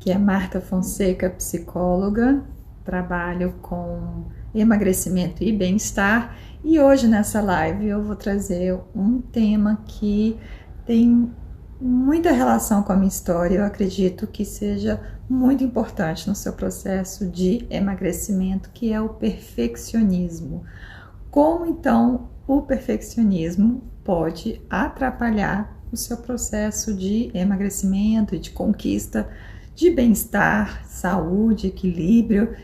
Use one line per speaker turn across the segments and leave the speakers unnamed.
que é Marta Fonseca, psicóloga, trabalho com emagrecimento e bem-estar, e hoje nessa live eu vou trazer um tema que tem muita relação com a minha história. Eu acredito que seja muito importante no seu processo de emagrecimento, que é o perfeccionismo. Como então o perfeccionismo pode atrapalhar o seu processo de emagrecimento e de conquista de bem-estar, saúde, equilíbrio?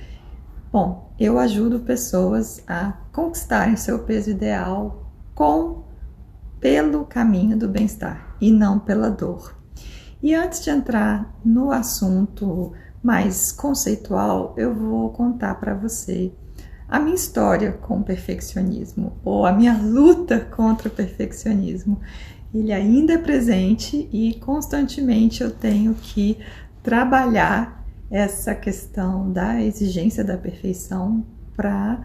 Bom, eu ajudo pessoas a conquistarem seu peso ideal pelo caminho do bem-estar e não pela dor. E antes de entrar no assunto mais conceitual, eu vou contar para você a minha história com o perfeccionismo, ou a minha luta contra o perfeccionismo. Ele ainda é presente e constantemente eu tenho que trabalhar essa questão da exigência da perfeição para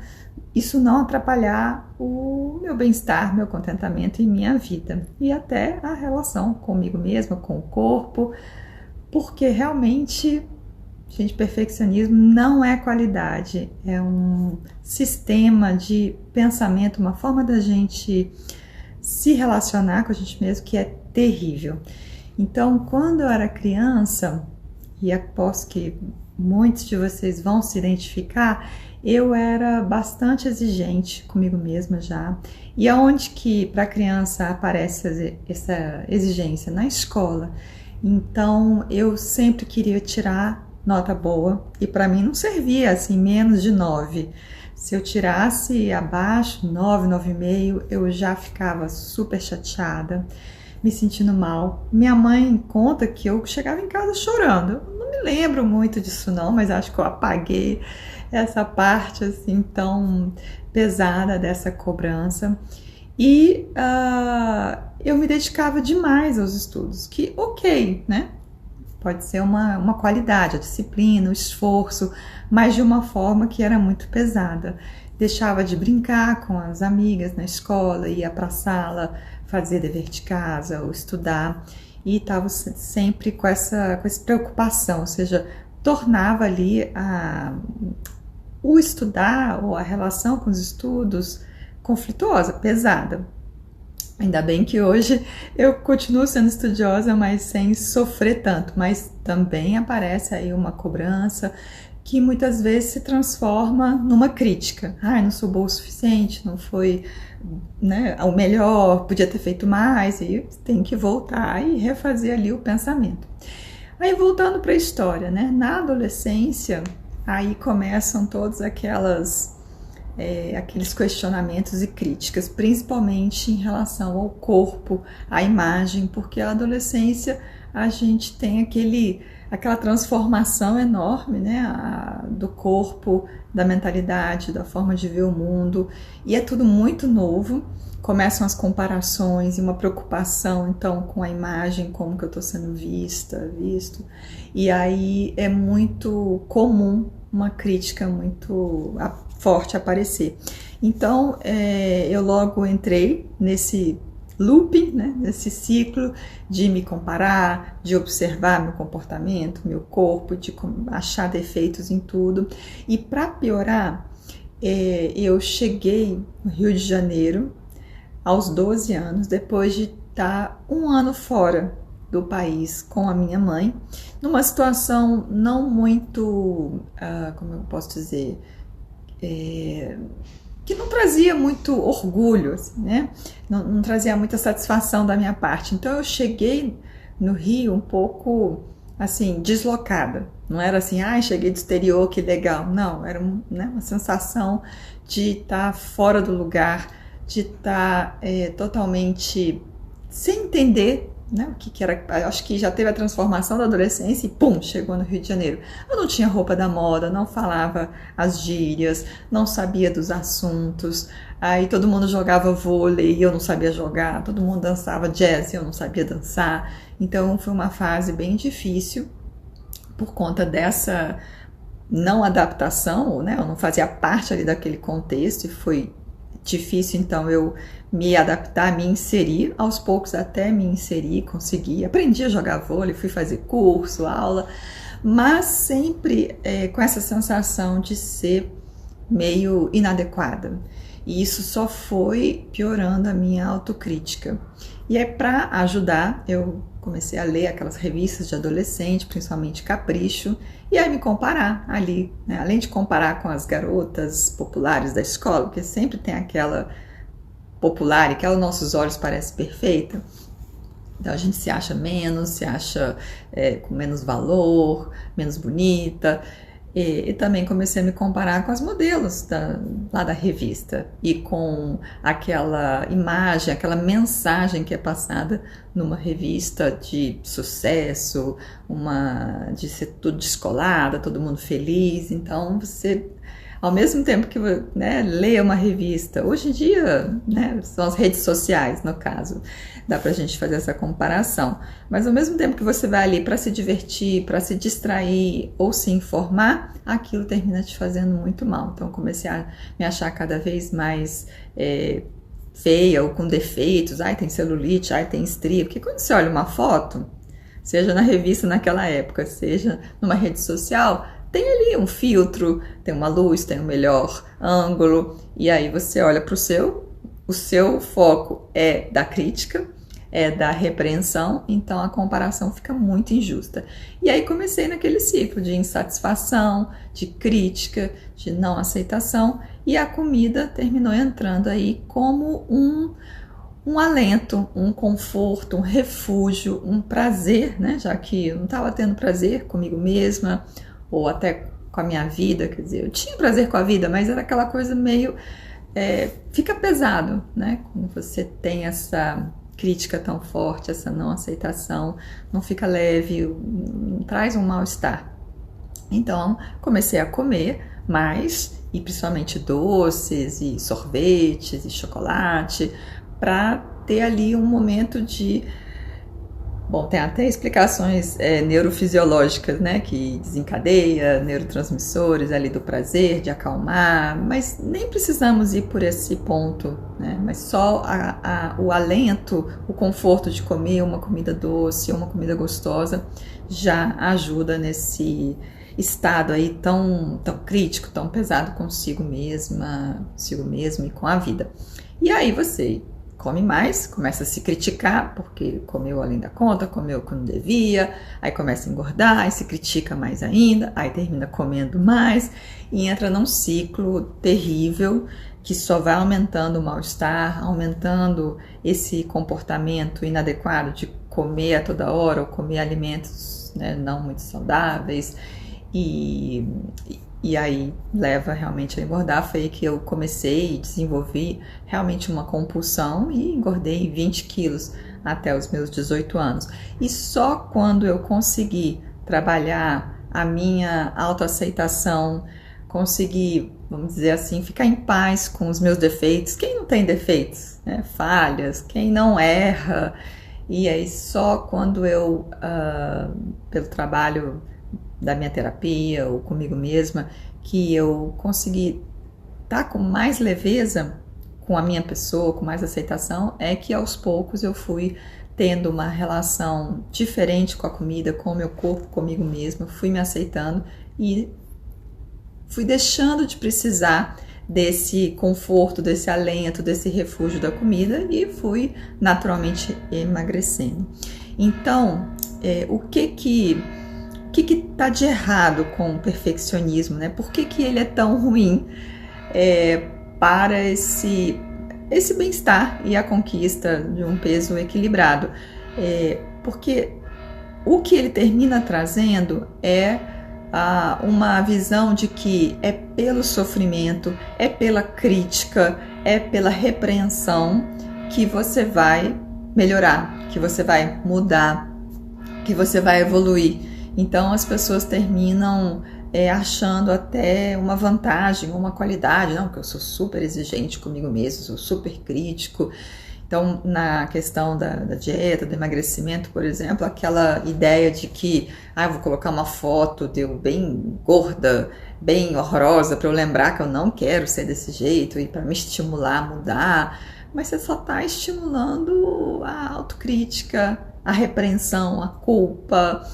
isso não atrapalhar o meu bem-estar, meu contentamento e minha vida, e até a relação comigo mesma, com o corpo, porque realmente, gente, perfeccionismo não é qualidade, é um sistema de pensamento, uma forma da gente se relacionar com a gente mesmo que é terrível. Então, quando eu era criança, e aposto que muitos de vocês vão se identificar, eu era bastante exigente comigo mesma já. E aonde que para criança aparece essa exigência? Na escola. Então, eu sempre queria tirar nota boa e para mim não servia assim menos de 9. Se eu tirasse abaixo, 9, 9,5, eu já ficava super chateada, me sentindo mal. Minha mãe conta que eu chegava em casa chorando. Eu não me lembro muito disso não, mas acho que eu apaguei essa parte assim tão pesada dessa cobrança. E eu me dedicava demais aos estudos, que ok, né? Pode ser uma qualidade, a disciplina, o esforço, mas de uma forma que era muito pesada. Deixava de brincar com as amigas na escola, ia para a sala fazer dever de casa ou estudar, e estava sempre com essa preocupação, ou seja, tornava ali o estudar ou a relação com os estudos conflituosa, pesada. Ainda bem que hoje eu continuo sendo estudiosa, mas sem sofrer tanto, mas também aparece aí uma cobrança que muitas vezes se transforma numa crítica. Não sou boa o suficiente, não foi, né, o melhor, podia ter feito mais, e tem que voltar e refazer ali o pensamento. Aí voltando para a história, né, na adolescência, aí começam todos aqueles questionamentos e críticas, principalmente em relação ao corpo, à imagem, porque a adolescência a gente tem aquela transformação enorme, né, do corpo, da mentalidade, da forma de ver o mundo, e é tudo muito novo. Começam as comparações e uma preocupação então com a imagem, como que eu estou sendo visto, e aí é muito comum uma crítica muito forte aparecer. Então eu logo entrei nesse looping, né, nesse ciclo de me comparar, de observar meu comportamento, meu corpo, de achar defeitos em tudo. E para piorar, eu cheguei no Rio de Janeiro aos 12 anos, depois de estar um ano fora do país com a minha mãe, numa situação não muito, como eu posso dizer, que não trazia muito orgulho, assim, né? Não trazia muita satisfação da minha parte. Então eu cheguei no Rio um pouco assim, deslocada. Não era assim, cheguei do exterior, que legal. Não, era uma sensação de estar fora do lugar, de estar totalmente sem entender, né, o que era. Acho que já teve a transformação da adolescência e pum, chegou no Rio de Janeiro. Eu não tinha roupa da moda, não falava as gírias, não sabia dos assuntos. Aí todo mundo jogava vôlei e eu não sabia jogar, todo mundo dançava jazz e eu não sabia dançar. Então foi uma fase bem difícil por conta dessa não adaptação, né? Eu não fazia parte ali daquele contexto e foi difícil então eu me adaptar, me inserir, aos poucos até me inserir, consegui, aprendi a jogar vôlei, fui fazer curso, aula, mas sempre com essa sensação de ser meio inadequada. E isso só foi piorando a minha autocrítica. E aí, para ajudar, eu comecei a ler aquelas revistas de adolescente, principalmente Capricho, e aí me comparar ali, né? Além de comparar com as garotas populares da escola, porque sempre tem aquela popular e que aos nossos olhos parece perfeita. Então a gente se acha menos, se acha com menos valor, menos bonita. E também comecei a me comparar com as modelos lá da revista e com aquela imagem, aquela mensagem que é passada numa revista de sucesso, de ser tudo descolada, todo mundo feliz. Então você, ao mesmo tempo que, né, lê uma revista, hoje em dia, né, são as redes sociais, no caso, dá pra gente fazer essa comparação, mas ao mesmo tempo que você vai ali para se divertir, para se distrair ou se informar, aquilo termina te fazendo muito mal. Então comecei a me achar cada vez mais feia ou com defeitos, ai, tem celulite, ai, tem estria, porque quando você olha uma foto, seja na revista naquela época, seja numa rede social, tem ali um filtro, tem uma luz, tem um melhor ângulo, e aí você olha para o seu foco é da crítica, é da repreensão, então a comparação fica muito injusta. E aí comecei naquele ciclo de insatisfação, de crítica, de não aceitação, e a comida terminou entrando aí como um alento, um conforto, um refúgio, um prazer, né? Já que eu não estava tendo prazer comigo mesma, ou até com a minha vida, quer dizer, eu tinha prazer com a vida, mas era aquela coisa meio... fica pesado, né? Quando você tem essa crítica tão forte, essa não aceitação, não fica leve, traz um mal-estar. Então, comecei a comer mais, e principalmente doces, e sorvetes, e chocolate, para ter ali um momento de... Bom, tem até explicações neurofisiológicas, né, que desencadeia neurotransmissores ali do prazer, de acalmar, mas nem precisamos ir por esse ponto, né, mas só o alento, o conforto de comer uma comida doce, uma comida gostosa, já ajuda nesse estado aí tão crítico, tão pesado consigo mesma, consigo mesmo e com a vida. E aí você come mais, começa a se criticar porque comeu além da conta, comeu quando devia, aí começa a engordar, aí se critica mais ainda, aí termina comendo mais e entra num ciclo terrível que só vai aumentando o mal-estar, aumentando esse comportamento inadequado de comer a toda hora ou comer alimentos, né, não muito saudáveis e aí leva realmente a engordar. Foi aí que eu comecei e desenvolvi realmente uma compulsão e engordei 20 quilos até os meus 18 anos. E só quando eu consegui trabalhar a minha autoaceitação, consegui, vamos dizer assim, ficar em paz com os meus defeitos. Quem não tem defeitos, né? Falhas, quem não erra. E aí só quando eu, pelo trabalho da minha terapia ou comigo mesma, que eu consegui estar com mais leveza com a minha pessoa, com mais aceitação, é que aos poucos eu fui tendo uma relação diferente com a comida, com o meu corpo, comigo mesma, fui me aceitando e fui deixando de precisar desse conforto, desse alento, desse refúgio da comida e fui naturalmente emagrecendo. Então, o que está de errado com o perfeccionismo, né? Por que ele é tão ruim para esse bem-estar e a conquista de um peso equilibrado? Porque o que ele termina trazendo é uma visão de que é pelo sofrimento, é pela crítica, é pela repreensão que você vai melhorar, que você vai mudar, que você vai evoluir. Então as pessoas terminam achando até uma vantagem, uma qualidade, não, que eu sou super exigente comigo mesmo, sou super crítico. Então na questão da dieta, do emagrecimento, por exemplo, aquela ideia de que eu vou colocar uma foto de eu bem gorda, bem horrorosa, para eu lembrar que eu não quero ser desse jeito e para me estimular a mudar, mas você só está estimulando a autocrítica, a repreensão, a culpa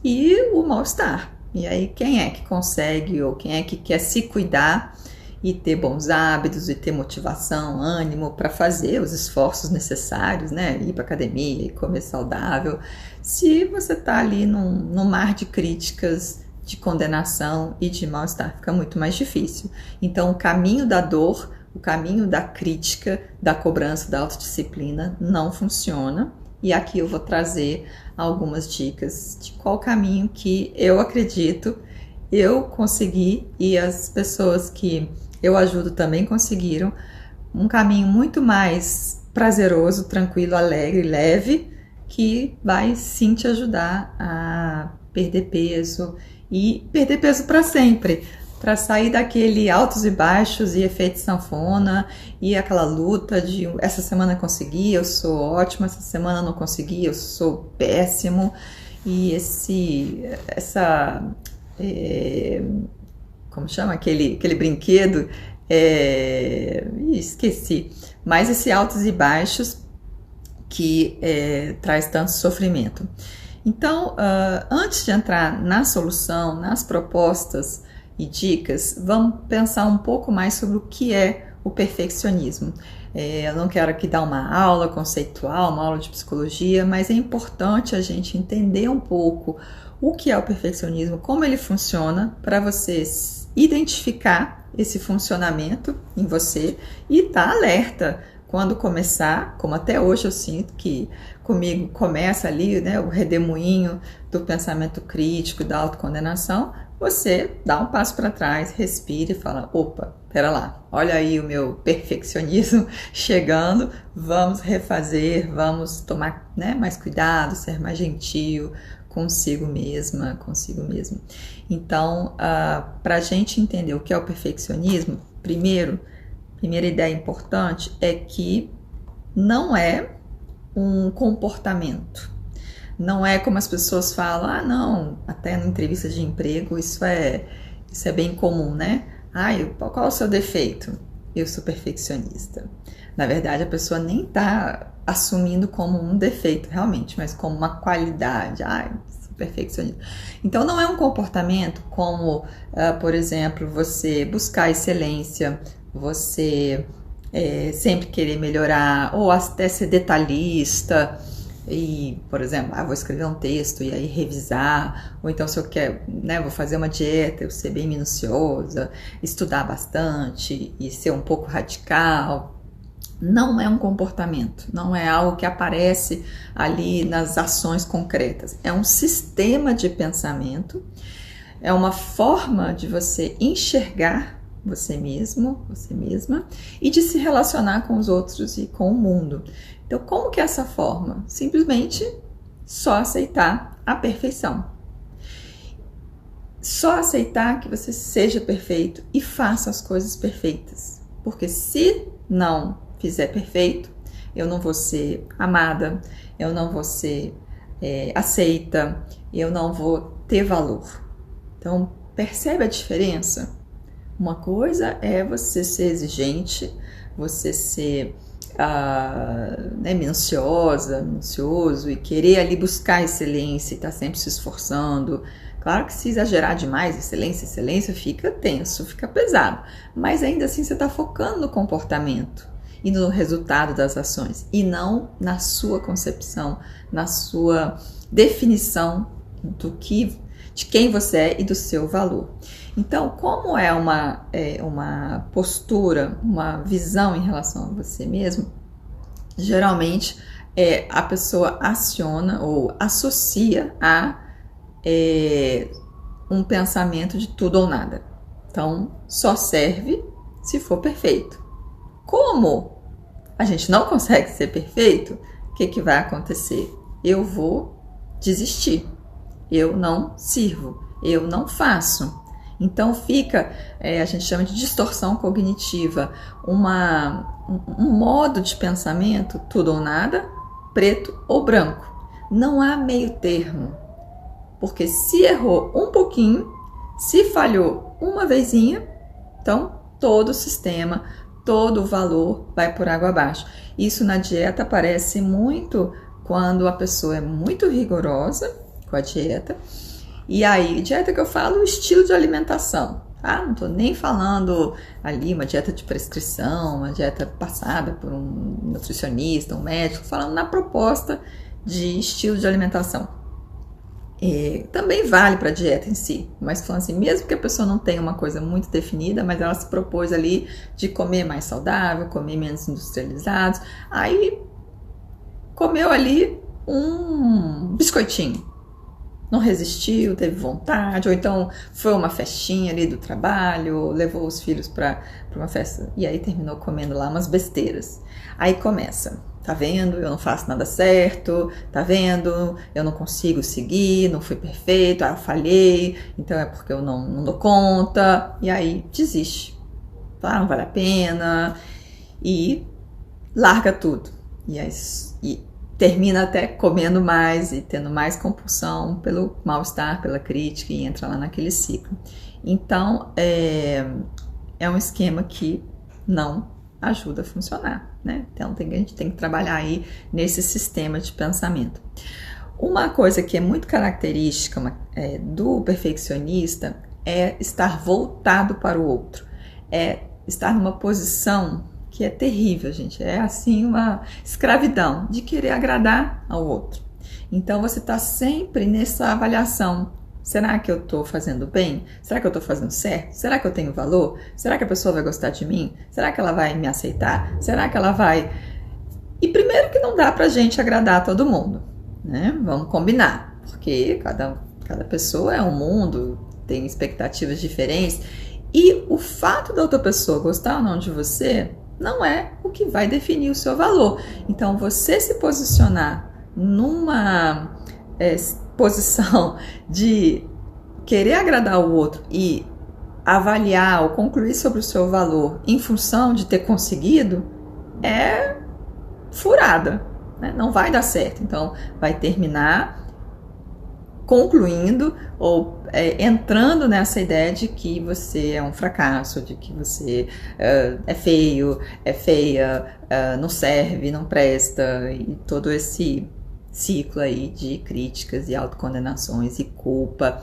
e o mal-estar. E aí, quem é que consegue ou quem é que quer se cuidar e ter bons hábitos e ter motivação, ânimo para fazer os esforços necessários, né? Ir para academia e comer saudável, se você está ali num mar de críticas, de condenação e de mal-estar, fica muito mais difícil. Então, o caminho da dor, o caminho da crítica, da cobrança, da autodisciplina não funciona. E aqui eu vou trazer algumas dicas de qual caminho que eu acredito eu consegui e as pessoas que eu ajudo também conseguiram um caminho muito mais prazeroso, tranquilo, alegre, leve, que vai sim te ajudar a perder peso e perder peso para sempre, para sair daquele altos e baixos e efeito sanfona e aquela luta de essa semana consegui, eu sou ótima, essa semana não consegui, eu sou péssimo. E como chama aquele brinquedo? Esqueci. Mas esse altos e baixos que traz tanto sofrimento. Então, antes de entrar na solução, nas propostas e dicas, vamos pensar um pouco mais sobre o que é o perfeccionismo. Eu não quero aqui dar uma aula conceitual, uma aula de psicologia, mas é importante a gente entender um pouco o que é o perfeccionismo, como ele funciona, para você identificar esse funcionamento em você e estar alerta quando começar, como até hoje eu sinto que comigo começa ali, né, o redemoinho do pensamento crítico, da autocondenação, você dá um passo para trás, respira e fala, opa, pera lá, olha aí o meu perfeccionismo chegando, vamos refazer, vamos tomar, né, mais cuidado, ser mais gentil consigo mesma, consigo mesmo. Então, para a gente entender o que é o perfeccionismo, primeira ideia importante é que não é um comportamento. Não é como as pessoas falam, não, até na entrevista de emprego isso é bem comum, né? Qual é o seu defeito? Eu sou perfeccionista. Na verdade, a pessoa nem está assumindo como um defeito realmente, mas como uma qualidade. Sou perfeccionista. Então, não é um comportamento como, por exemplo, você buscar excelência, você sempre querer melhorar, ou até ser detalhista e, por exemplo, vou escrever um texto e aí revisar, ou então se eu quero, né, vou fazer uma dieta, eu ser bem minuciosa, estudar bastante e ser um pouco radical. Não é um comportamento, não é algo que aparece ali nas ações concretas, é um sistema de pensamento, é uma forma de você enxergar você mesmo, você mesma, e de se relacionar com os outros e com o mundo. Então, como que é essa forma? Simplesmente só aceitar a perfeição. Só aceitar que você seja perfeito e faça as coisas perfeitas. Porque se não fizer perfeito, eu não vou ser amada, eu não vou ser aceita, eu não vou ter valor. Então, percebe a diferença? Uma coisa é você ser exigente, você ser minucioso e querer ali buscar excelência e estar sempre se esforçando. Claro que se exagerar demais, excelência fica tenso, fica pesado, mas ainda assim você está focando no comportamento e no resultado das ações e não na sua concepção, na sua definição de quem você é e do seu valor. Então, como é uma postura, uma visão em relação a você mesmo, geralmente a pessoa aciona ou associa a um pensamento de tudo ou nada. Então, só serve se for perfeito. Como a gente não consegue ser perfeito, o que vai acontecer? Eu vou desistir, eu não sirvo, eu não faço. Então fica, a gente chama de distorção cognitiva, um modo de pensamento, tudo ou nada, preto ou branco. Não há meio termo, porque se errou um pouquinho, se falhou uma vezinha, então todo o sistema, todo o valor vai por água abaixo. Isso na dieta aparece muito quando a pessoa é muito rigorosa com a dieta E aí, dieta que eu falo, estilo de alimentação. Tá? Não estou nem falando ali uma dieta de prescrição, uma dieta passada por um nutricionista, um médico, falando na proposta de estilo de alimentação. Também vale para a dieta em si, mas falando assim, mesmo que a pessoa não tenha uma coisa muito definida, mas ela se propôs ali de comer mais saudável, comer menos industrializados, aí comeu ali um biscoitinho, não resistiu, teve vontade, ou então foi uma festinha ali do trabalho, levou os filhos para uma festa e aí terminou comendo lá umas besteiras. Aí começa, tá vendo? Eu não faço nada certo, tá vendo? Eu não consigo seguir, não fui perfeito, eu falhei, então é porque eu não dou conta, e aí desiste, tá? Não vale a pena, e larga tudo. E termina até comendo mais e tendo mais compulsão pelo mal-estar, pela crítica, e entra lá naquele ciclo. Então, é um esquema que não ajuda a funcionar, né? Então, a gente tem que trabalhar aí nesse sistema de pensamento. Uma coisa que é muito característica do perfeccionista é estar voltado para o outro, é estar numa posição que é terrível, gente. É assim uma escravidão de querer agradar ao outro. Então você está sempre nessa avaliação. Será que eu estou fazendo bem? Será que eu estou fazendo certo? Será que eu tenho valor? Será que a pessoa vai gostar de mim? Será que ela vai me aceitar? Será que ela vai... E primeiro que não dá pra gente agradar todo mundo, né? Vamos combinar, porque cada pessoa é um mundo, tem expectativas diferentes, e o fato da outra pessoa gostar ou não de você não é o que vai definir o seu valor. Então, você se posicionar numa posição de querer agradar o outro e avaliar ou concluir sobre o seu valor em função de ter conseguido é furada, né? Não vai dar certo. Então, vai terminar concluindo ou entrando nessa ideia de que você é um fracasso, de que você é feio, é feia, não serve, não presta, e todo esse ciclo aí de críticas e autocondenações e culpa.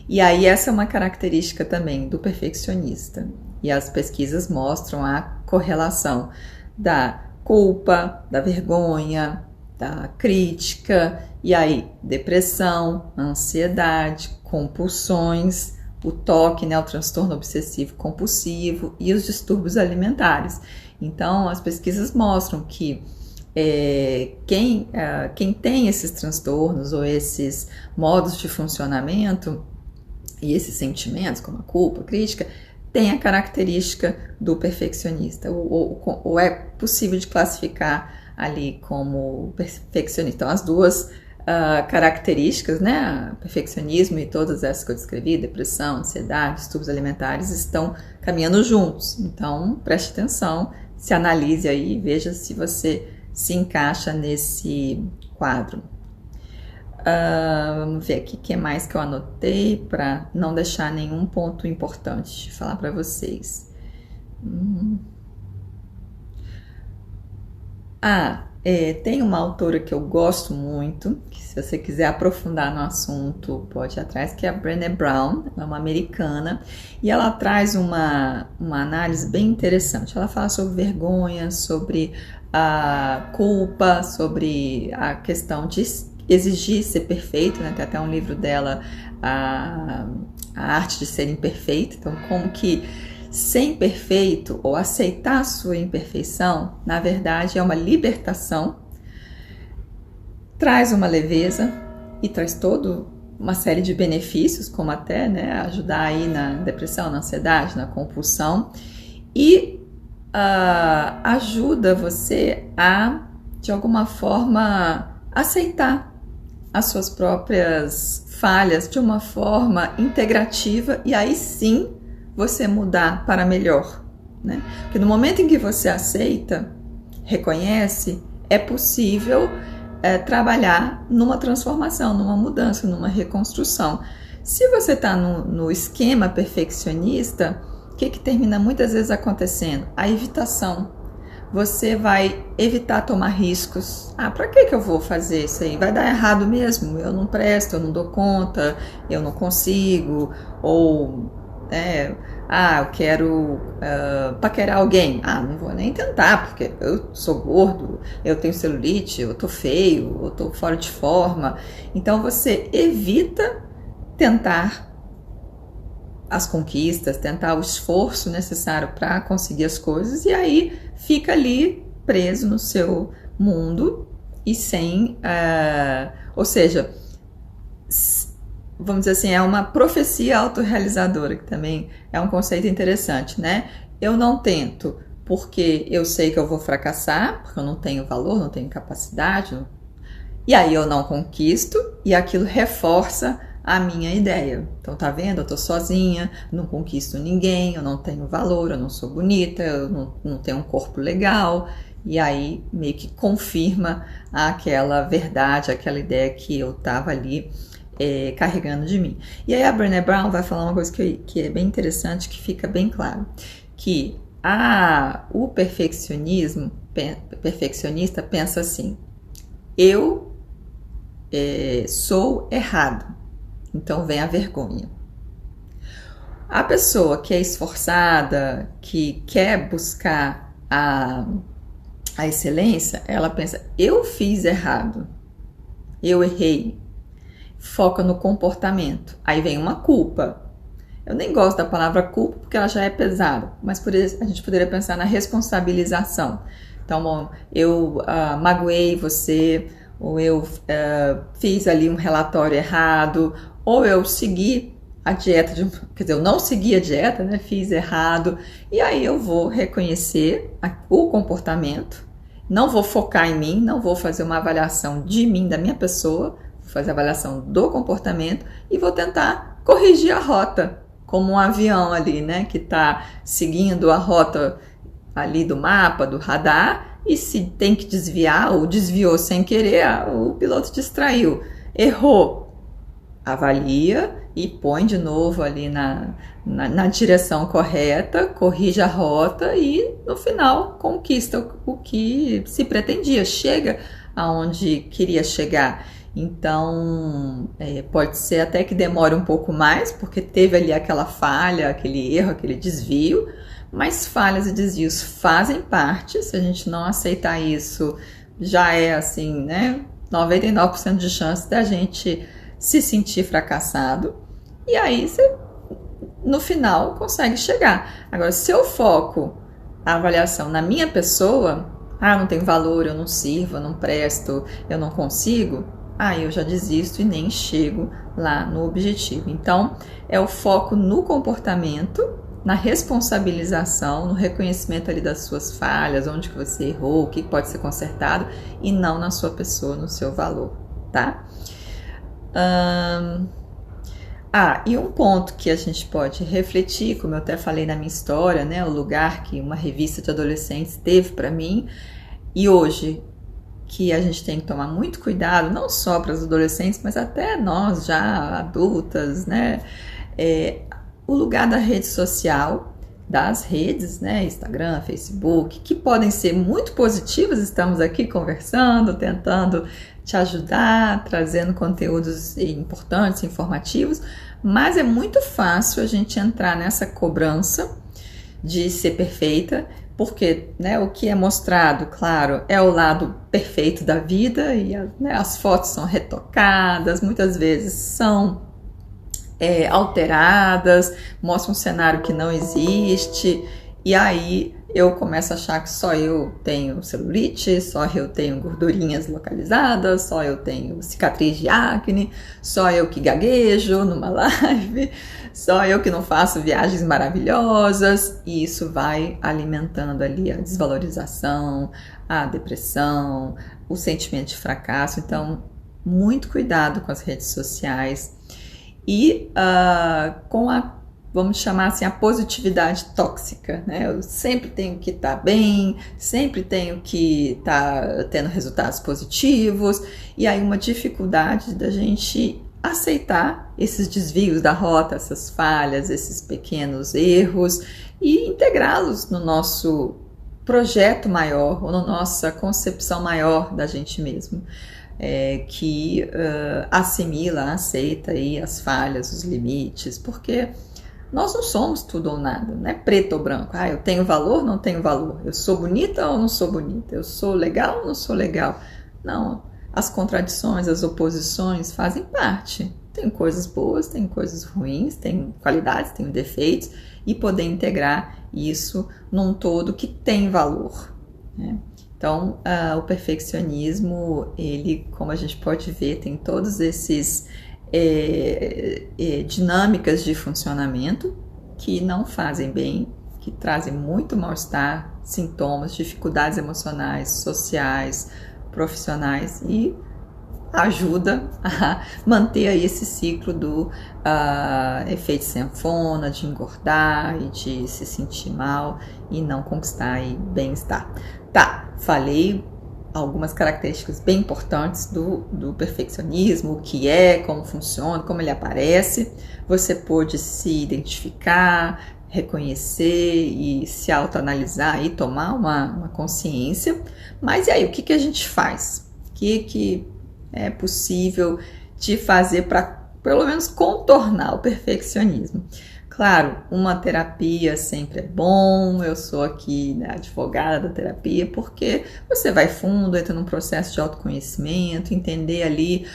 E aí essa é uma característica também do perfeccionista. E as pesquisas mostram a correlação da culpa, da vergonha, da crítica, e aí depressão, ansiedade, compulsões, o TOC, né, o transtorno obsessivo compulsivo, e os distúrbios alimentares. Então as pesquisas mostram que quem tem esses transtornos ou esses modos de funcionamento e esses sentimentos, como a culpa, a crítica, tem a característica do perfeccionista, ou é possível de classificar ali como perfeccionista. Então, as duas características, né, perfeccionismo e todas essas que eu descrevi, depressão, ansiedade, distúrbios alimentares, estão caminhando juntos. Então, preste atenção, se analise aí e veja se você se encaixa nesse quadro. Vamos ver aqui o que mais que eu anotei para não deixar nenhum ponto importante de falar para vocês. Tem uma autora que eu gosto muito, que se você quiser aprofundar no assunto, pode ir atrás, que é a Brené Brown, ela é uma americana, e ela traz uma análise bem interessante. Ela fala sobre vergonha, sobre a culpa, sobre a questão de exigir ser perfeito, né? Tem até um livro dela, a arte de ser imperfeito. Então, como que ser imperfeito ou aceitar a sua imperfeição, na verdade, é uma libertação, traz uma leveza e traz toda uma série de benefícios, como até, né, ajudar aí na depressão, na ansiedade, na compulsão, e ajuda você a, de alguma forma, aceitar as suas próprias falhas de uma forma integrativa, e aí sim você mudar para melhor, né? Porque no momento em que você aceita, reconhece, é possível trabalhar numa transformação, numa mudança, numa reconstrução. Se você está no esquema perfeccionista, o que termina muitas vezes acontecendo? A evitação. você vai evitar tomar riscos. Ah, pra que eu vou fazer isso aí? Vai dar errado mesmo, eu não presto, eu não dou conta, eu não consigo, ou eu quero paquerar alguém. Ah, não vou nem tentar, porque eu sou gordo, eu tenho celulite, eu tô feio, eu tô fora de forma. Então você evita tentar as conquistas, tentar o esforço necessário para conseguir as coisas, e aí fica ali preso no seu mundo e sem, ou seja, vamos dizer assim, é uma profecia autorrealizadora, que também é um conceito interessante, né? Eu não tento porque eu sei que eu vou fracassar, porque eu não tenho valor, não tenho capacidade, e aí eu não conquisto, e aquilo reforça a minha ideia. Então, tá vendo? Eu tô sozinha, não conquisto ninguém, eu não tenho valor, eu não sou bonita, eu não tenho um corpo legal. E aí meio que confirma aquela verdade, aquela ideia que eu tava ali carregando de mim. E aí a Brené Brown vai falar uma coisa que é bem interessante, que fica bem claro, que o perfeccionista pensa assim: eu sou errado, então vem a vergonha. A pessoa que é esforçada, que quer buscar a excelência, ela pensa: eu fiz errado, eu errei. Foca no comportamento. Aí vem uma culpa. Eu nem gosto da palavra culpa porque ela já é pesada, mas a gente poderia pensar na responsabilização. Então, bom, eu magoei você, ou eu fiz ali um relatório errado, ou eu segui a dieta, quer dizer, eu não segui a dieta, né? Fiz errado. E aí eu vou reconhecer o comportamento, não vou focar em mim, não vou fazer uma avaliação de mim, da minha pessoa, vou fazer a avaliação do comportamento e vou tentar corrigir a rota, como um avião ali, né? Que está seguindo a rota ali do mapa, do radar, e se tem que desviar ou desviou sem querer, o piloto distraiu, errou, avalia e põe de novo ali na direção correta, corrige a rota e no final conquista o que se pretendia, chega aonde queria chegar. Então pode ser até que demore um pouco mais, porque teve ali aquela falha, aquele erro, aquele desvio, mas falhas e desvios fazem parte. Se a gente não aceitar isso, já é assim, né? 99% de chance da gente se sentir fracassado. E aí você, no final, consegue chegar. Agora, se eu foco a avaliação na minha pessoa, eu não tenho valor, eu não sirvo, eu não presto, eu não consigo, aí eu já desisto e nem chego lá no objetivo. Então, é o foco no comportamento, na responsabilização, no reconhecimento ali das suas falhas, onde que você errou, o que pode ser consertado, e não na sua pessoa, no seu valor, tá? E um ponto que a gente pode refletir, como eu até falei na minha história, né, o lugar que uma revista de adolescentes teve para mim, e hoje que a gente tem que tomar muito cuidado, não só para os adolescentes, mas até nós já adultas, né, o lugar da rede social, das redes, né, Instagram, Facebook, que podem ser muito positivas. Estamos aqui conversando, tentando te ajudar, trazendo conteúdos importantes, informativos, mas é muito fácil a gente entrar nessa cobrança de ser perfeita, porque, né, o que é mostrado, claro, é o lado perfeito da vida, e as fotos são retocadas, muitas vezes são alteradas, mostram um cenário que não existe, e aí eu começo a achar que só eu tenho celulite, só eu tenho gordurinhas localizadas, só eu tenho cicatriz de acne, só eu que gaguejo numa live, só eu que não faço viagens maravilhosas, e isso vai alimentando ali a desvalorização, a depressão, o sentimento de fracasso. Então, muito cuidado com as redes sociais e com vamos chamar assim, a positividade tóxica, né? Eu sempre tenho que estar bem, sempre tenho que estar tendo resultados positivos, e aí uma dificuldade da gente aceitar esses desvios da rota, essas falhas, esses pequenos erros, e integrá-los no nosso projeto maior ou na nossa concepção maior da gente mesmo, que assimila, aceita aí as falhas, os limites, porque nós não somos tudo ou nada, não é preto ou branco. Eu tenho valor, não tenho valor. Eu sou bonita ou não sou bonita? Eu sou legal ou não sou legal? Não, as contradições, as oposições fazem parte. Tem coisas boas, tem coisas ruins, tem qualidades, tem defeitos, e poder integrar isso num todo que tem valor, né? Então, o perfeccionismo, ele, como a gente pode ver, tem todos esses dinâmicas de funcionamento que não fazem bem, que trazem muito mal-estar, sintomas, dificuldades emocionais, sociais, profissionais, e ajuda a manter aí esse ciclo do efeito sanfona, de engordar e de se sentir mal e não conquistar aí bem-estar. Tá, falei algumas características bem importantes do perfeccionismo, o que é, como funciona, como ele aparece. Você pode se identificar, reconhecer e se autoanalisar e tomar uma consciência. Mas e aí, o que a gente faz? O que é possível de fazer para, pelo menos, contornar o perfeccionismo? Claro, uma terapia sempre é bom, eu sou aqui, né, advogada da terapia, porque você vai fundo, entra num processo de autoconhecimento, entender ali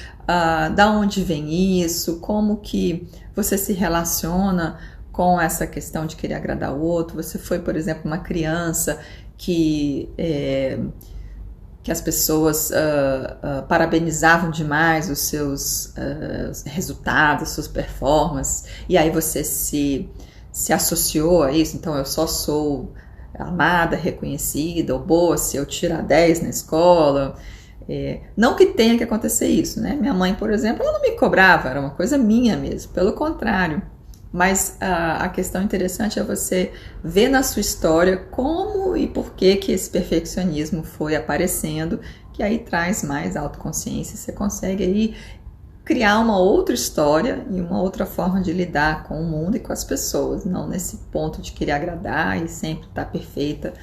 da onde vem isso, como que você se relaciona com essa questão de querer agradar o outro. Você foi, por exemplo, uma criança que as pessoas parabenizavam demais os seus resultados, suas performances, e aí você se associou a isso. Então, eu só sou amada, reconhecida ou boa se eu tirar 10 na escola. Não que tenha que acontecer isso, né? Minha mãe, por exemplo, ela não me cobrava, era uma coisa minha mesmo, pelo contrário. Mas a questão interessante é você ver na sua história como e por que esse perfeccionismo foi aparecendo, que aí traz mais autoconsciência. Você consegue aí criar uma outra história e uma outra forma de lidar com o mundo e com as pessoas, não nesse ponto de querer agradar e sempre estar perfeito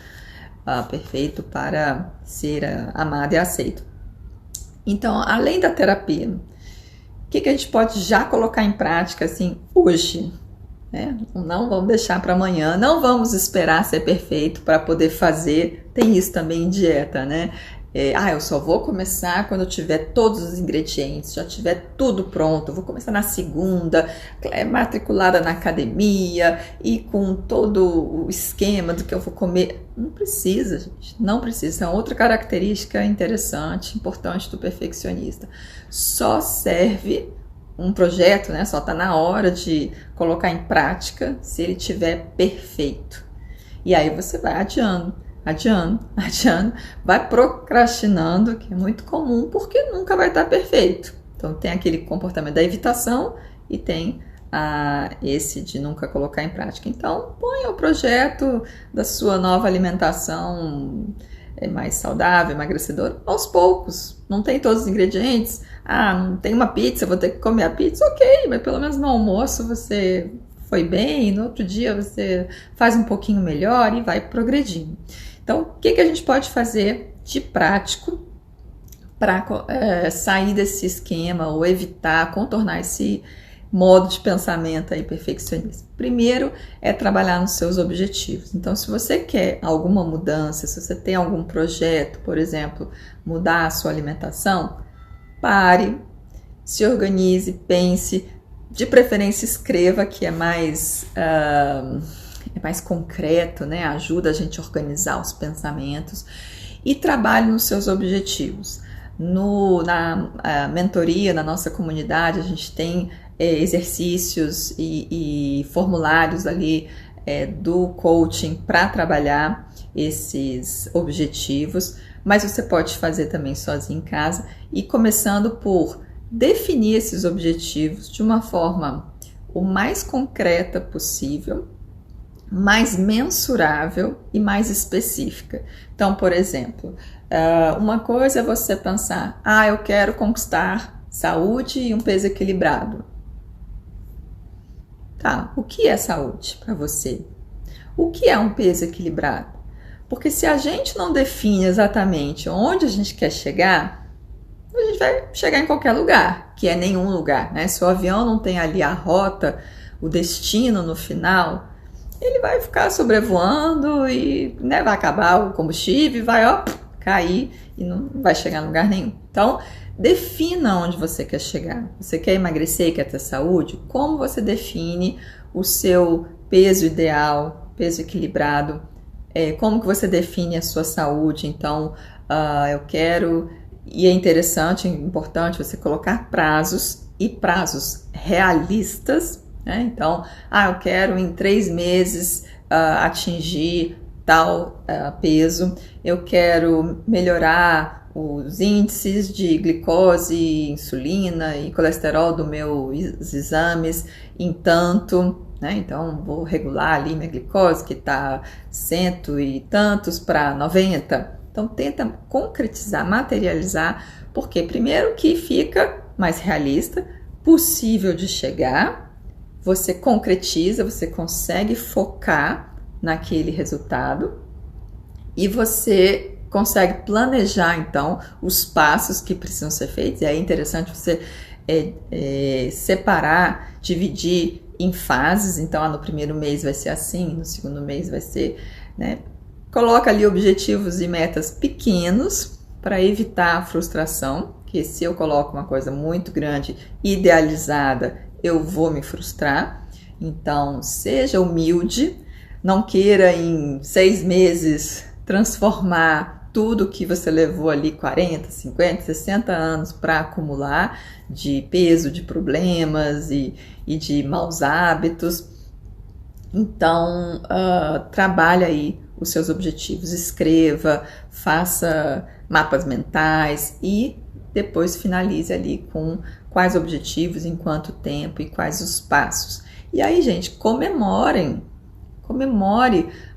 para ser amado e aceito. Então, além da terapia, o que a gente pode já colocar em prática assim hoje? Não vamos deixar para amanhã, não vamos esperar ser perfeito para poder fazer. Tem isso também em dieta, né? Eu só vou começar quando eu tiver todos os ingredientes, já tiver tudo pronto. Eu vou começar na segunda, matriculada na academia e com todo o esquema do que eu vou comer. Não precisa, gente, não precisa. É outra característica interessante, importante do perfeccionista. Só serve um projeto, né? Só está na hora de colocar em prática se ele estiver perfeito. E aí você vai adiando, vai procrastinando, que é muito comum, porque nunca vai estar perfeito. Então tem aquele comportamento da evitação e tem esse de nunca colocar em prática. Então ponha o projeto da sua nova alimentação mais saudável, emagrecedora, aos poucos. Não tem todos os ingredientes. Não tem uma pizza, vou ter que comer a pizza, ok, mas pelo menos no almoço você foi bem, no outro dia você faz um pouquinho melhor e vai progredindo. Então, o que a gente pode fazer de prático para sair desse esquema ou evitar, contornar esse modo de pensamento aí perfeccionista? Primeiro é trabalhar nos seus objetivos. Então, se você quer alguma mudança, se você tem algum projeto, por exemplo, mudar a sua alimentação, pare, se organize, pense, de preferência escreva, que é mais concreto, né? Ajuda a gente a organizar os pensamentos, e trabalhe nos seus objetivos. Na mentoria, na nossa comunidade, a gente tem exercícios e formulários ali do coaching para trabalhar esses objetivos, mas você pode fazer também sozinho em casa, e começando por definir esses objetivos de uma forma o mais concreta possível, mais mensurável e mais específica. Então, por exemplo, uma coisa é você pensar, eu quero conquistar saúde e um peso equilibrado. Tá, o que é saúde para você? O que é um peso equilibrado? Porque se a gente não define exatamente onde a gente quer chegar, a gente vai chegar em qualquer lugar, que é nenhum lugar, né? Se o avião não tem ali a rota, o destino no final, ele vai ficar sobrevoando e, né, vai acabar o combustível, vai, ó, cair e não vai chegar em lugar nenhum. Então, defina onde você quer chegar. Você quer emagrecer, quer ter saúde? Como você define o seu peso ideal, peso equilibrado? Como que você define a sua saúde? Então, eu quero... E é interessante, importante você colocar prazos e prazos realistas, né? Então, eu quero em 3 meses atingir tal peso, eu quero melhorar os índices de glicose, insulina e colesterol dos meus exames em tanto, né? Então vou regular ali minha glicose que está 100 e tantos para 90. Então tenta concretizar, materializar, porque primeiro que fica mais realista, possível de chegar, você concretiza, você consegue focar naquele resultado e você consegue planejar então os passos que precisam ser feitos. E é interessante você separar, dividir em fases. Então no primeiro mês vai ser assim, no segundo mês vai ser, né? Coloca ali objetivos e metas pequenos para evitar a frustração, que se eu coloco uma coisa muito grande, idealizada, eu vou me frustrar. Então seja humilde, não queira em 6 meses transformar tudo que você levou ali 40, 50, 60 anos para acumular de peso, de problemas e de maus hábitos. Então, trabalhe aí os seus objetivos, escreva, faça mapas mentais e depois finalize ali com quais objetivos, em quanto tempo e quais os passos. E aí, gente, comemore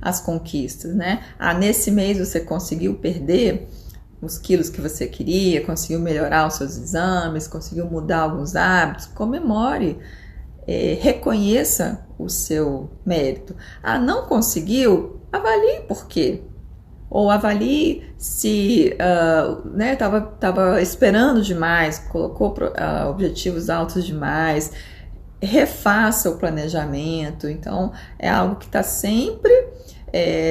as conquistas, né? Nesse mês você conseguiu perder os quilos que você queria, conseguiu melhorar os seus exames, conseguiu mudar alguns hábitos, comemore, reconheça o seu mérito. Não conseguiu, avalie por quê. Ou avalie se estava esperando demais, colocou objetivos altos demais, refaça o planejamento. Então é algo que está sempre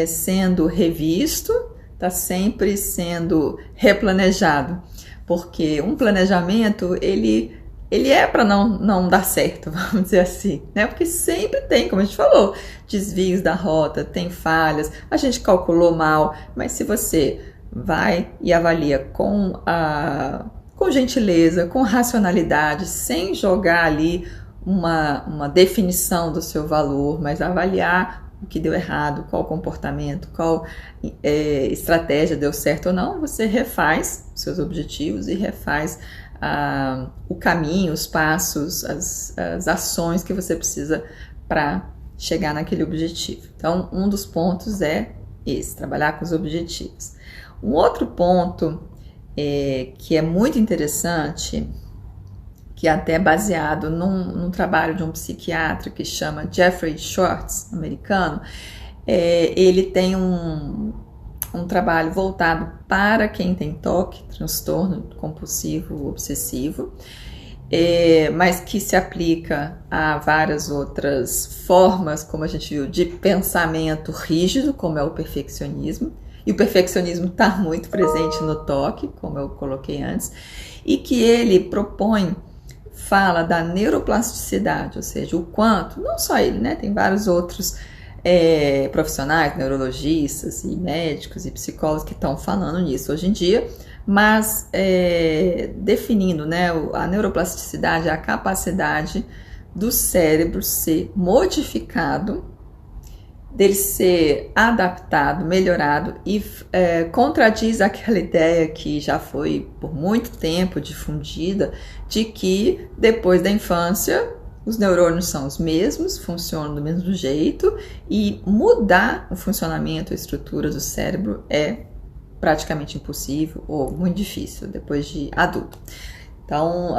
sendo revisto, está sempre sendo replanejado, porque um planejamento ele é para não dar certo, vamos dizer assim, né? Porque sempre tem, como a gente falou, desvios da rota, tem falhas, a gente calculou mal, mas se você vai e avalia com gentileza, com racionalidade, sem jogar ali uma definição do seu valor, mas avaliar o que deu errado, qual comportamento, qual estratégia deu certo ou não, você refaz seus objetivos e refaz o caminho, os passos, as ações que você precisa para chegar naquele objetivo. Então, um dos pontos é esse, trabalhar com os objetivos. Um outro ponto que é muito interessante, que é até baseado num trabalho de um psiquiatra que chama Jeffrey Schwartz, americano. Ele tem um trabalho voltado para quem tem TOC, transtorno compulsivo obsessivo, mas que se aplica a várias outras formas, como a gente viu, de pensamento rígido, como é o perfeccionismo. E o perfeccionismo está muito presente no TOC, como eu coloquei antes, e que ele fala da neuroplasticidade, ou seja, o quanto, não só ele, né, tem vários outros profissionais, neurologistas e médicos e psicólogos que estão falando nisso hoje em dia, mas definindo, né, a neuroplasticidade é a capacidade do cérebro ser modificado, dele ser adaptado, melhorado e contradiz aquela ideia que já foi por muito tempo difundida de que depois da infância os neurônios são os mesmos, funcionam do mesmo jeito e mudar o funcionamento, a estrutura do cérebro é praticamente impossível ou muito difícil depois de adulto. Então,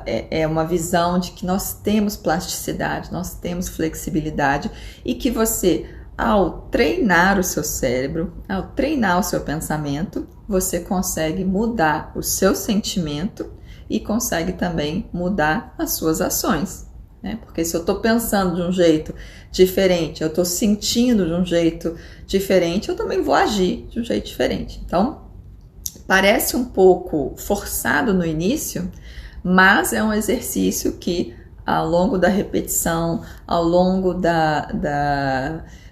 é uma visão de que nós temos plasticidade, nós temos flexibilidade e que você, ao treinar o seu cérebro, ao treinar o seu pensamento, você consegue mudar o seu sentimento e consegue também mudar as suas ações, né? Porque se eu estou pensando de um jeito diferente, eu estou sentindo de um jeito diferente, eu também vou agir de um jeito diferente. Então, parece um pouco forçado no início, mas é um exercício que ao longo da repetição, ao longo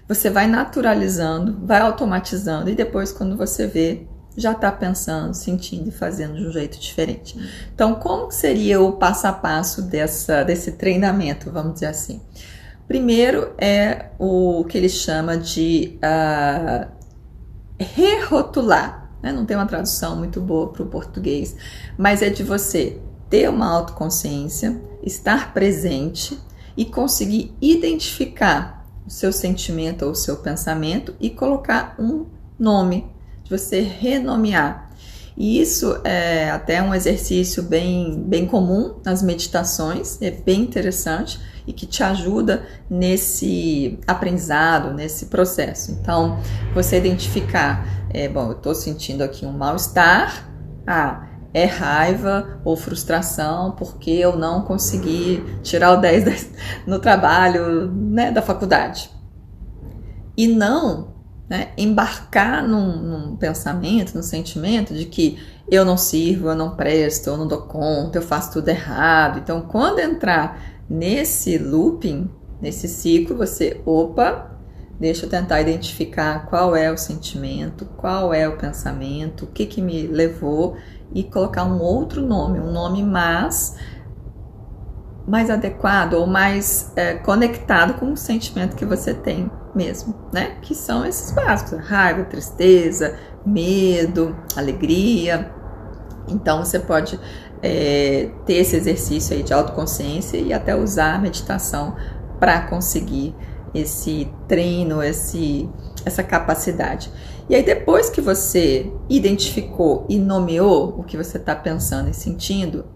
você vai naturalizando, vai automatizando e depois quando você vê, já está pensando, sentindo e fazendo de um jeito diferente. Então, como seria o passo a passo desse treinamento, vamos dizer assim? Primeiro é o que ele chama de rerotular, né? Não tem uma tradução muito boa para o português, mas é de você ter uma autoconsciência, estar presente e conseguir identificar o seu sentimento ou o seu pensamento e colocar um nome, de você renomear. E isso é até um exercício bem comum nas meditações, é bem interessante e que te ajuda nesse aprendizado, nesse processo. Então, você identificar, eu estou sentindo aqui um mal-estar, é raiva ou frustração porque eu não consegui tirar o 10 no trabalho, né, da faculdade. E não, né, embarcar num pensamento, num sentimento de que eu não sirvo, eu não presto, eu não dou conta, eu faço tudo errado. Então, quando entrar nesse looping, nesse ciclo, você, deixa eu tentar identificar qual é o sentimento, qual é o pensamento, o que me levou e colocar um outro nome, um nome mais adequado ou mais conectado com o sentimento que você tem mesmo, né? Que são esses básicos, raiva, tristeza, medo, alegria. Então você pode ter esse exercício aí de autoconsciência e até usar a meditação para conseguir esse treino, essa capacidade. E aí depois que você identificou e nomeou o que você está pensando e sentindo,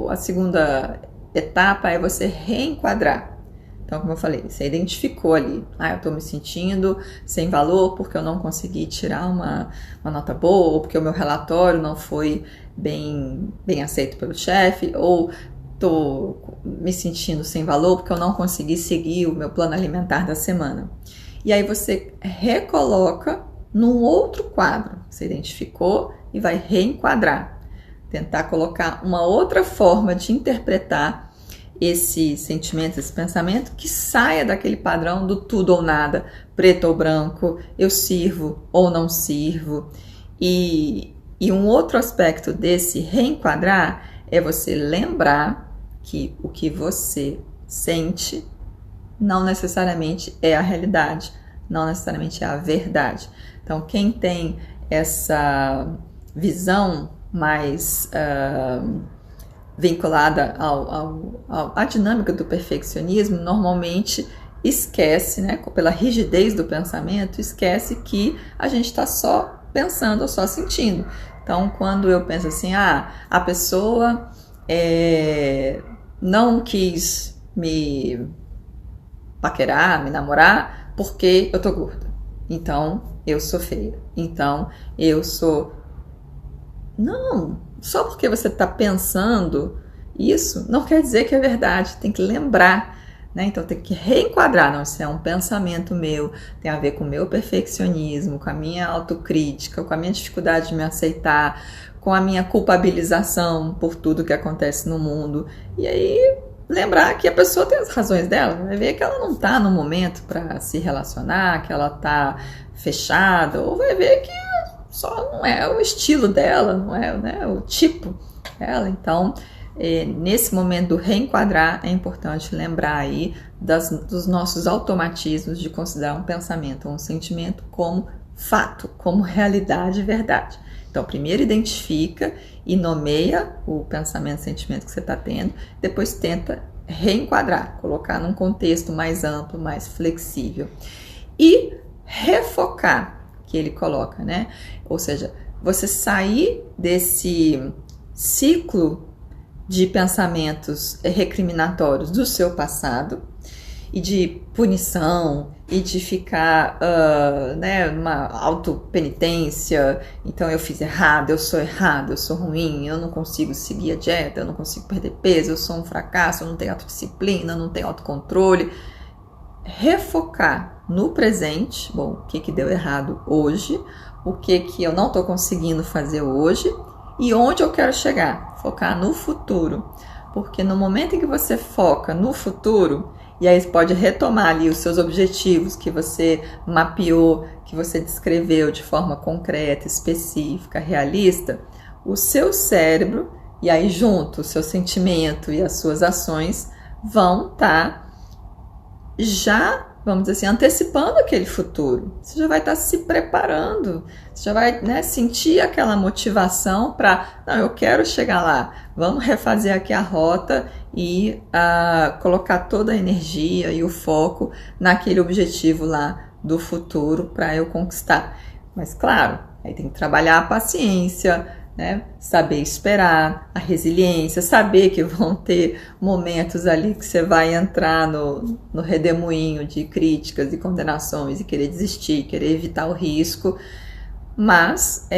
a segunda etapa é você reenquadrar. Então, como eu falei, você identificou ali, eu estou me sentindo sem valor porque eu não consegui tirar uma nota boa, ou porque o meu relatório não foi bem aceito pelo chefe, ou estou me sentindo sem valor porque eu não consegui seguir o meu plano alimentar da semana. E aí você recoloca num outro quadro, você identificou e vai reenquadrar. Tentar colocar uma outra forma de interpretar esse sentimento, esse pensamento que saia daquele padrão do tudo ou nada, preto ou branco, eu sirvo ou não sirvo. E um outro aspecto desse reenquadrar é você lembrar que o que você sente não necessariamente é a realidade, não necessariamente é a verdade. Então, quem tem essa visão mais vinculada à dinâmica do perfeccionismo, normalmente esquece, né, pela rigidez do pensamento, esquece que a gente está só pensando ou só sentindo. Então, quando eu penso assim, a pessoa não quis me paquerar, me namorar, porque eu tô gorda. Então, eu sou feia. Então, eu sou... Não, só porque você está pensando isso, não quer dizer que é verdade. Tem que lembrar, né? Então, tem que reenquadrar. Não, isso é um pensamento meu, tem a ver com o meu perfeccionismo, com a minha autocrítica, com a minha dificuldade de me aceitar, com a minha culpabilização por tudo que acontece no mundo. E aí... lembrar que a pessoa tem as razões dela, vai ver que ela não está no momento para se relacionar, que ela está fechada, ou vai ver que só não é o estilo dela, não é, né, o tipo dela. Então, nesse momento do reenquadrar, é importante lembrar aí dos nossos automatismos de considerar um pensamento ou um sentimento como fato, como realidade e verdade. Então, primeiro identifica e nomeia o pensamento, sentimento que você está tendo, depois tenta reenquadrar, colocar num contexto mais amplo, mais flexível. E refocar, que ele coloca, né? Ou seja, você sair desse ciclo de pensamentos recriminatórios do seu passado e de punição e de ficar né, numa autopenitência. Então eu fiz errado, eu sou ruim, eu não consigo seguir a dieta, eu não consigo perder peso, eu sou um fracasso, eu não tenho autodisciplina, não tenho autocontrole. Refocar no presente, bom, o que deu errado hoje, o que eu não estou conseguindo fazer hoje e onde eu quero chegar, focar no futuro. Porque no momento em que você foca no futuro, e aí você pode retomar ali os seus objetivos que você mapeou, que você descreveu de forma concreta, específica, realista, o seu cérebro, e aí junto o seu sentimento e as suas ações vão estar já, vamos dizer assim, antecipando aquele futuro. Você já vai estar se preparando, você já vai, né, sentir aquela motivação para, não, eu quero chegar lá, vamos refazer aqui a rota e colocar toda a energia e o foco naquele objetivo lá do futuro para eu conquistar. Mas claro, aí tem que trabalhar a paciência, né? Saber esperar, a resiliência, saber que vão ter momentos ali que você vai entrar no redemoinho de críticas e condenações e querer desistir, querer evitar o risco, mas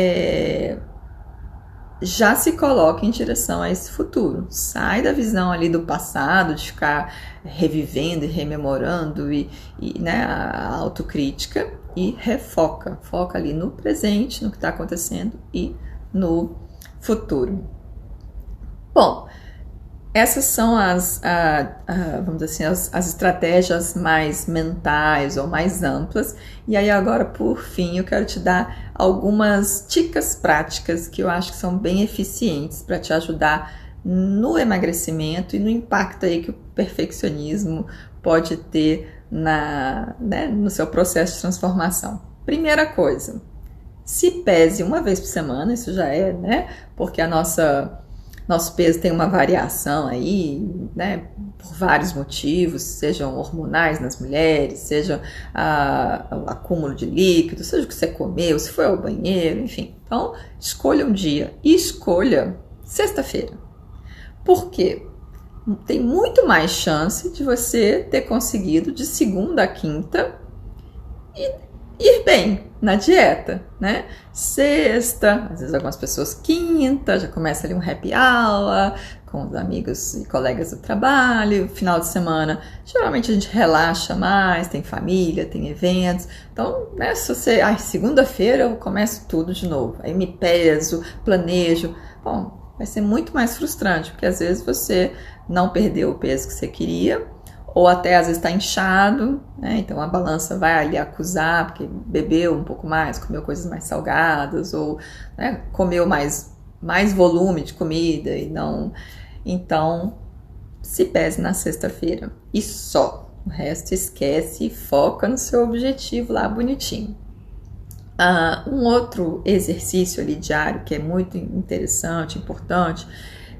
já se coloca em direção a esse futuro. Sai da visão ali do passado, de ficar revivendo e rememorando né, a autocrítica, e foca ali no presente, no que está acontecendo e no futuro. Bom, essas são vamos dizer assim, as estratégias mais mentais ou mais amplas. E aí agora, por fim, eu quero te dar algumas dicas práticas que eu acho que são bem eficientes para te ajudar no emagrecimento e no impacto aí que o perfeccionismo pode ter né, no seu processo de transformação. Primeira coisa, se pese uma vez por semana, isso já é, né? Porque nosso peso tem uma variação aí, né? Por vários motivos, sejam hormonais nas mulheres, seja o acúmulo de líquido, seja o que você comeu, se foi ao banheiro, enfim. Então, escolha um dia e escolha sexta-feira. Por quê? Tem muito mais chance de você ter conseguido de segunda a quinta ir bem na dieta, né? Sexta, às vezes algumas pessoas quinta, já começa ali um happy hour com os amigos e colegas do trabalho. Final de semana, geralmente a gente relaxa mais, tem família, tem eventos. Então, né, se você, segunda-feira eu começo tudo de novo, aí me peso, planejo, bom, vai ser muito mais frustrante, porque às vezes você não perdeu o peso que você queria, ou até às vezes está inchado, né? Então a balança vai ali acusar, porque bebeu um pouco mais, comeu coisas mais salgadas, ou né, comeu mais volume de comida e não. Então, se pese na sexta-feira e só. O resto esquece e foca no seu objetivo lá bonitinho. Um outro exercício ali diário que é muito interessante, importante,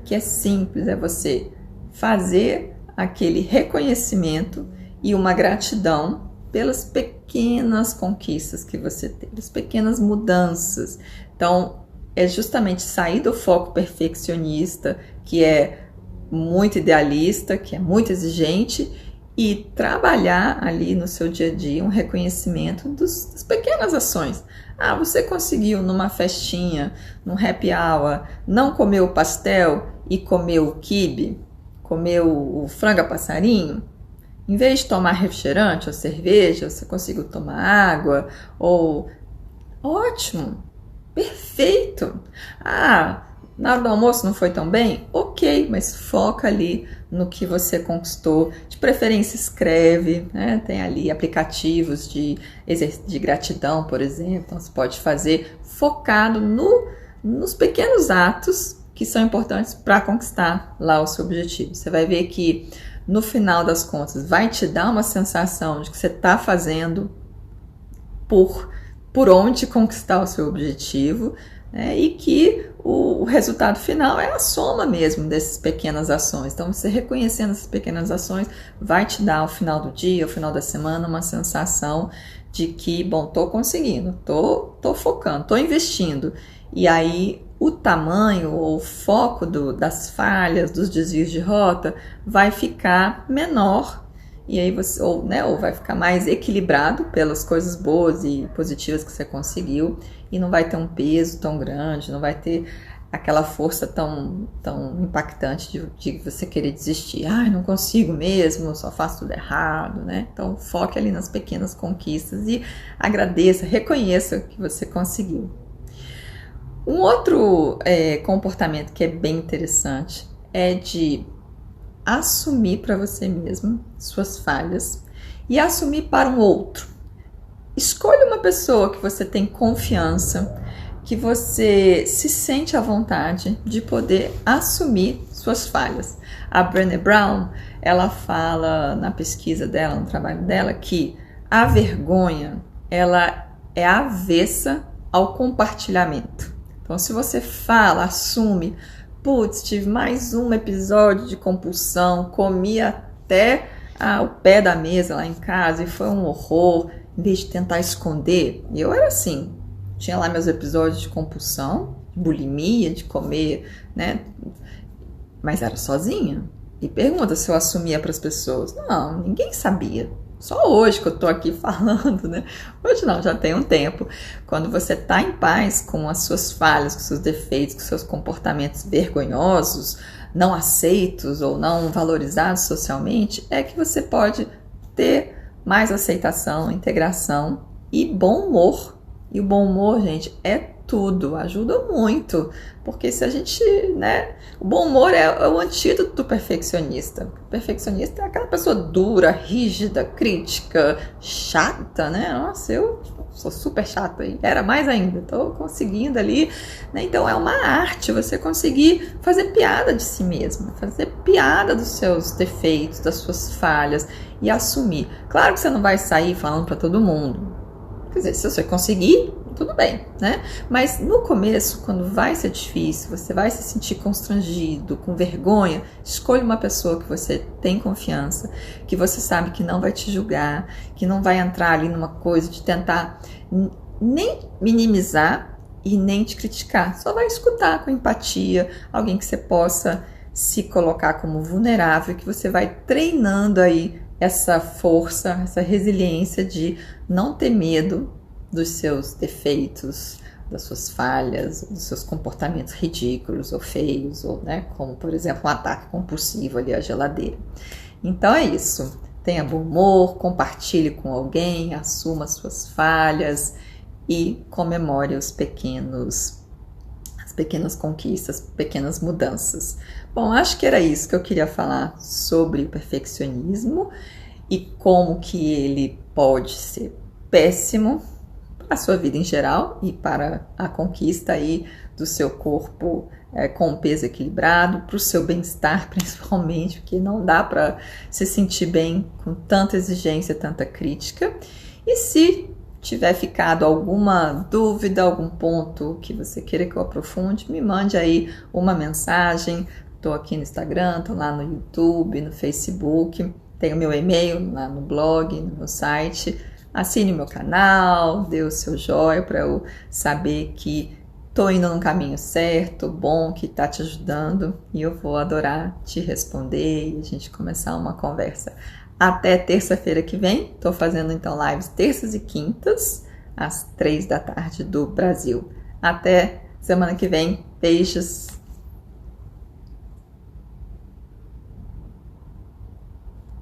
que é simples, é você fazer aquele reconhecimento e uma gratidão pelas pequenas conquistas que você teve, as pequenas mudanças. Então, é justamente sair do foco perfeccionista, que é muito idealista, que é muito exigente, e trabalhar ali no seu dia a dia um reconhecimento das pequenas ações. Você conseguiu numa festinha, num happy hour, não comer o pastel e comer o quibe, comeu o frango a passarinho, em vez de tomar refrigerante ou cerveja, você conseguiu tomar água, ou ótimo, perfeito. Na hora do almoço não foi tão bem? Ok, mas foca ali no que você conquistou. De preferência escreve, né? Tem ali aplicativos de gratidão, por exemplo, então você pode fazer focado nos pequenos atos que são importantes para conquistar lá o seu objetivo. Você vai ver que no final das contas vai te dar uma sensação de que você está fazendo por onde conquistar o seu objetivo, né? E que o resultado final é a soma mesmo dessas pequenas ações. Então, você reconhecendo essas pequenas ações vai te dar ao final do dia, ao final da semana, uma sensação de que, bom, tô conseguindo, tô focando, tô investindo. E aí o tamanho ou o foco das falhas, dos desvios de rota vai ficar menor e aí você, ou vai ficar mais equilibrado pelas coisas boas e positivas que você conseguiu, e não vai ter um peso tão grande, não vai ter aquela força tão impactante de você querer desistir. Ai, não consigo mesmo, só faço tudo errado, né? Então foque ali nas pequenas conquistas e agradeça, reconheça que você conseguiu. Um outro comportamento que é bem interessante é de assumir para você mesmo suas falhas e assumir para um outro. Escolha uma pessoa que você tem confiança, que você se sente à vontade de poder assumir suas falhas. A Brené Brown, ela fala na pesquisa dela, no trabalho dela, que a vergonha, ela é avessa ao compartilhamento. Então, se você fala, assume, putz, tive mais um episódio de compulsão, comi até o pé da mesa lá em casa e foi um horror, em vez de tentar esconder. Eu era assim, tinha lá meus episódios de compulsão, de bulimia, de comer, né? Mas era sozinha. E pergunta se eu assumia para as pessoas. Não, ninguém sabia. Só hoje que eu tô aqui falando, né? Hoje não, já tem um tempo. Quando você tá em paz com as suas falhas, com seus defeitos, com seus comportamentos vergonhosos, não aceitos ou não valorizados socialmente, é que você pode ter mais aceitação, integração e bom humor. E o bom humor, gente, é tudo, ajuda muito, porque se a gente, né, o bom humor é o antídoto do perfeccionista. O perfeccionista é aquela pessoa dura, rígida, crítica, chata, né? Nossa, eu sou super chata e era mais ainda, tô conseguindo ali, né? Então é uma arte você conseguir fazer piada de si mesmo, fazer piada dos seus defeitos, das suas falhas e assumir. Claro que você não vai sair falando para todo mundo. Quer dizer, se você conseguir, tudo bem, né? Mas no começo, quando vai ser difícil, você vai se sentir constrangido, com vergonha, escolha uma pessoa que você tem confiança, que você sabe que não vai te julgar, que não vai entrar ali numa coisa de tentar nem minimizar e nem te criticar. Só vai escutar com empatia, alguém que você possa se colocar como vulnerável, que você vai treinando aí essa força, essa resiliência de não ter medo dos seus defeitos, das suas falhas, dos seus comportamentos ridículos ou feios, ou, né, como, por exemplo, um ataque compulsivo ali à geladeira. Então é isso. Tenha bom humor, compartilhe com alguém, assuma as suas falhas e comemore as pequenas conquistas, pequenas mudanças. Bom, acho que era isso que eu queria falar sobre o perfeccionismo e como que ele pode ser péssimo para a sua vida em geral e para a conquista aí do seu corpo com o peso equilibrado, para o seu bem-estar principalmente, porque não dá para se sentir bem com tanta exigência, tanta crítica. E se tiver ficado alguma dúvida, algum ponto que você queira que eu aprofunde, me mande aí uma mensagem. Estou aqui no Instagram, estou lá no YouTube, no Facebook, tenho meu e-mail lá no blog, no meu site. Assine o meu canal, dê o seu joinha para eu saber que estou indo no caminho certo, bom, que está te ajudando, e eu vou adorar te responder e a gente começar uma conversa. Até terça-feira que vem, estou fazendo então lives terças e quintas, às 3 da tarde do Brasil. Até semana que vem, beijos!